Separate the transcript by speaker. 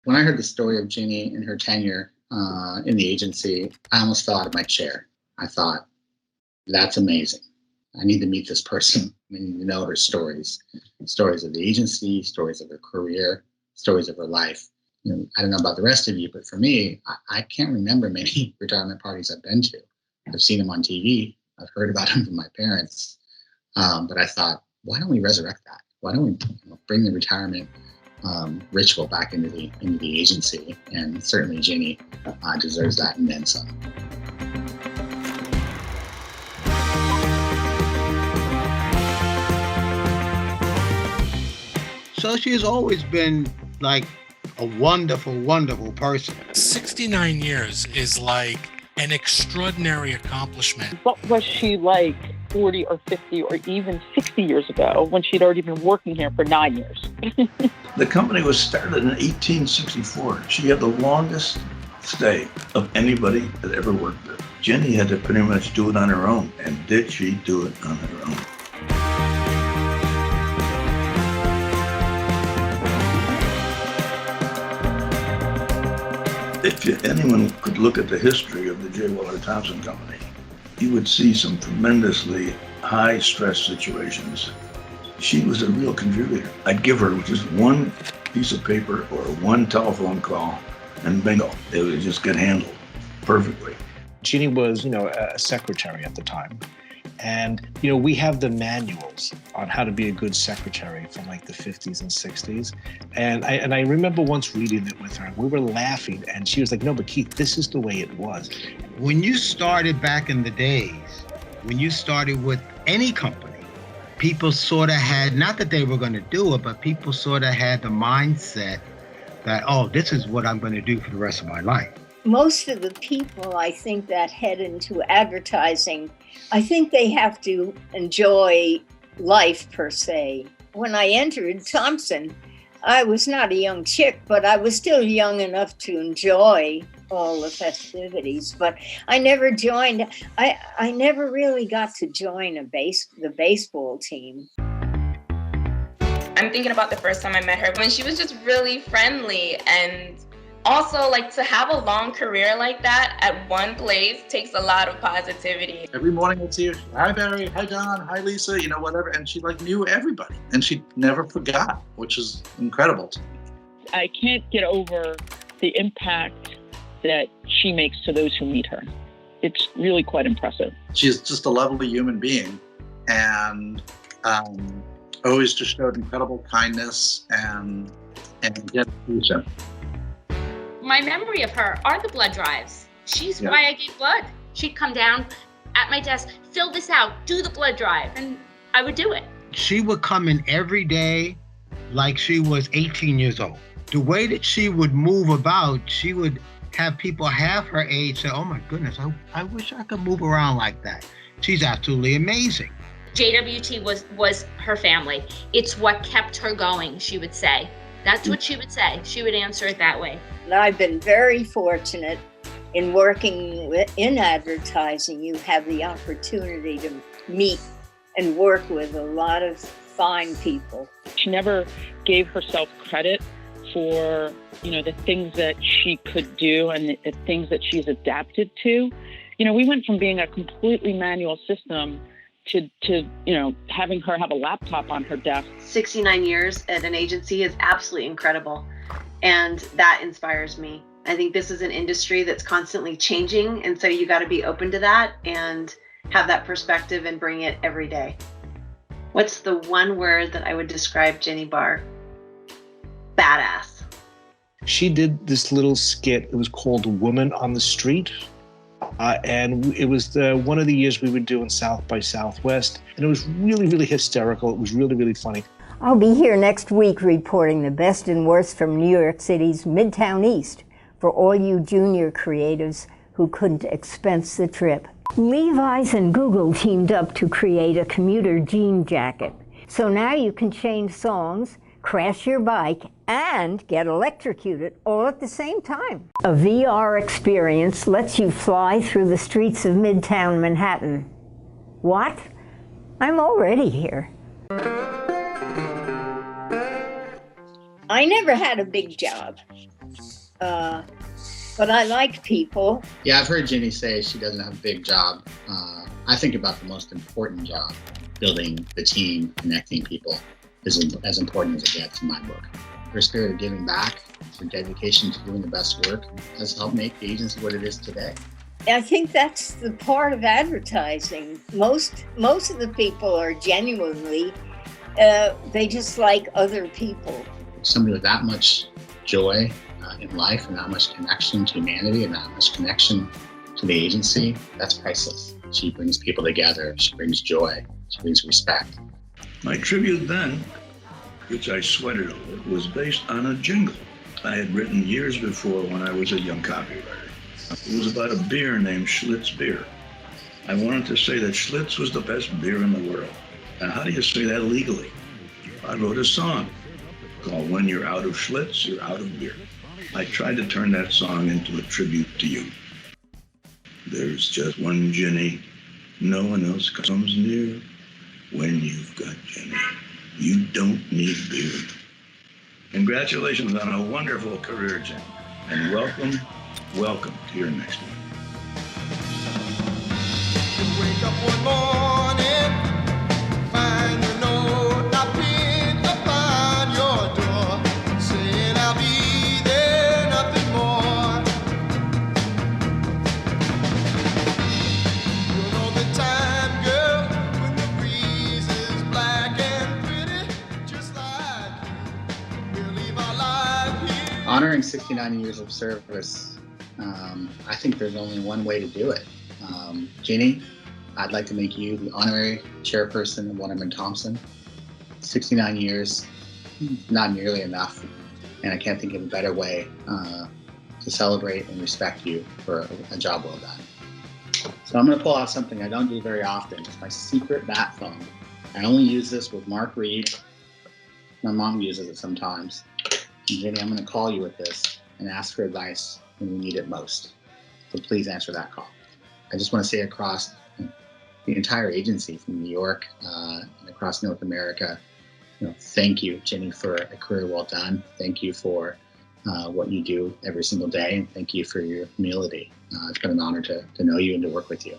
Speaker 1: When I heard the story of Ginny and her tenure in the agency, I almost fell out of my chair. I thought, that's amazing. I need to meet this person. I need to know her stories of the agency, stories of her career, stories of her life. I don't know about the rest of you, but for me, I can't remember many retirement parties I've been to. I've seen them on TV. I've heard about them from my parents. But I thought, why don't we resurrect that? Why don't we bring the retirement ritual back into the agency? And certainly Ginny deserves that and then some.
Speaker 2: So she has always been like a wonderful, wonderful person.
Speaker 3: 69 years is like an extraordinary accomplishment.
Speaker 4: What was she like 40 or 50 or even 60 years ago when she'd already been working here for 9 years?
Speaker 5: The company was started in 1864. She had the longest stay of anybody that ever worked there. Ginny had to pretty much do it on her own. And did she do it on her own? If anyone could look at the history of the J. Waller Thompson Company, you would see some tremendously high-stress situations. She was a real contributor. I'd give her just one piece of paper or one telephone call, and bingo, it would just get handled perfectly.
Speaker 6: Ginny was, a secretary at the time. And, we have the manuals on how to be a good secretary from like the 50s and 60s. And I remember once reading it with her, and we were laughing, and she was like, no, but Keith, this is the way it was.
Speaker 2: When you started back in the days, when you started with any company, people sort of had, not that they were going to do it, but people sort of had the mindset that, oh, this is what I'm going to do for the rest of my life.
Speaker 7: Most of the people, I think, that head into advertising, I think they have to enjoy life per se. When I entered Thompson, I was not a young chick, but I was still young enough to enjoy all the festivities. But I never joined, I never really got to join the baseball team.
Speaker 8: I'm thinking about the first time I met her when she was just really friendly, and also, to have a long career like that at one place takes a lot of positivity.
Speaker 9: Every morning I'd see her, hi Barry, hi Don, hi Lisa, whatever. And she knew everybody. And she never forgot, which is incredible to me.
Speaker 4: I can't get over the impact that she makes to those who meet her. It's really quite impressive.
Speaker 9: She's just a lovely human being, and always just showed incredible kindness and dedication.
Speaker 10: My memory of her are the blood drives. She's why I gave blood. She'd come down at my desk, fill this out, do the blood drive, and I would do it.
Speaker 2: She would come in every day like she was 18 years old. The way that she would move about, she would have people half her age say, oh my goodness, I wish I could move around like that. She's absolutely amazing.
Speaker 10: JWT was her family. It's what kept her going, she would say. That's what she would say. She would answer it that way.
Speaker 7: I've been very fortunate in working in advertising. You have the opportunity to meet and work with a lot of fine people.
Speaker 4: She never gave herself credit for, the things that she could do and the things that she's adapted to. We went from being a completely manual system to having her have a laptop on her desk.
Speaker 11: 69 years at an agency is absolutely incredible. And that inspires me. I think this is an industry that's constantly changing. And so you got to be open to that and have that perspective and bring it every day. What's the one word that I would describe Ginny Bahr? Badass.
Speaker 6: She did this little skit. It was called Woman on the Street. And it was one of the years we were doing South by Southwest. And it was really, really hysterical. It was really, really funny.
Speaker 12: I'll be here next week reporting the best and worst from New York City's Midtown East for all you junior creatives who couldn't expense the trip. Levi's and Google teamed up to create a commuter jean jacket. So now you can change songs, crash your bike, and get electrocuted all at the same time. A VR experience lets you fly through the streets of Midtown Manhattan. What? I'm already here.
Speaker 7: I never had a big job. But I like people.
Speaker 1: Yeah, I've heard Ginny say she doesn't have a big job. I think about the most important job, building the team, connecting people, is as important as it gets in my book. Her spirit of giving back, her dedication to doing the best work has helped make the agency what it is today.
Speaker 7: I think that's the part of advertising. Most of the people are genuinely, they just like other people.
Speaker 1: Somebody with that much joy in life and that much connection to humanity and that much connection to the agency, that's priceless. She brings people together. She brings joy. She brings respect.
Speaker 5: My tribute then, which I sweated over, was based on a jingle I had written years before when I was a young copywriter. It was about a beer named Schlitz Beer. I wanted to say that Schlitz was the best beer in the world. And how do you say that legally? I wrote a song called When You're Out of Schlitz, You're Out of Beer. I tried to turn that song into a tribute to you. There's just one Ginny, no one else comes near. When you've got Ginny, you don't need beer. Congratulations on a wonderful career, Jen, and welcome to your next one.
Speaker 13: You wake up one morning, find a note I pinned upon your door, saying I'll be there, nothing more. You know the time, girl, when the breeze is black and pretty, just like you. We'll leave our life here.
Speaker 1: Honoring 69 years of service, I think there's only one way to do it. Ginny, I'd like to make you the honorary chairperson of Wunderman Thompson. 69 years, not nearly enough, and I can't think of a better way to celebrate and respect you for a job well done. So I'm going to pull out something I don't do very often. It's my secret bat phone. I only use this with Mark Reed. My mom uses it sometimes. And Ginny, I'm going to call you with this and ask for advice when you need it most. So please answer that call. I just want to say across the entire agency from New York and across North America, thank you, Ginny, for a career well done. Thank you for what you do every single day, and thank you for your humility. It's been an honor to know you and to work with you.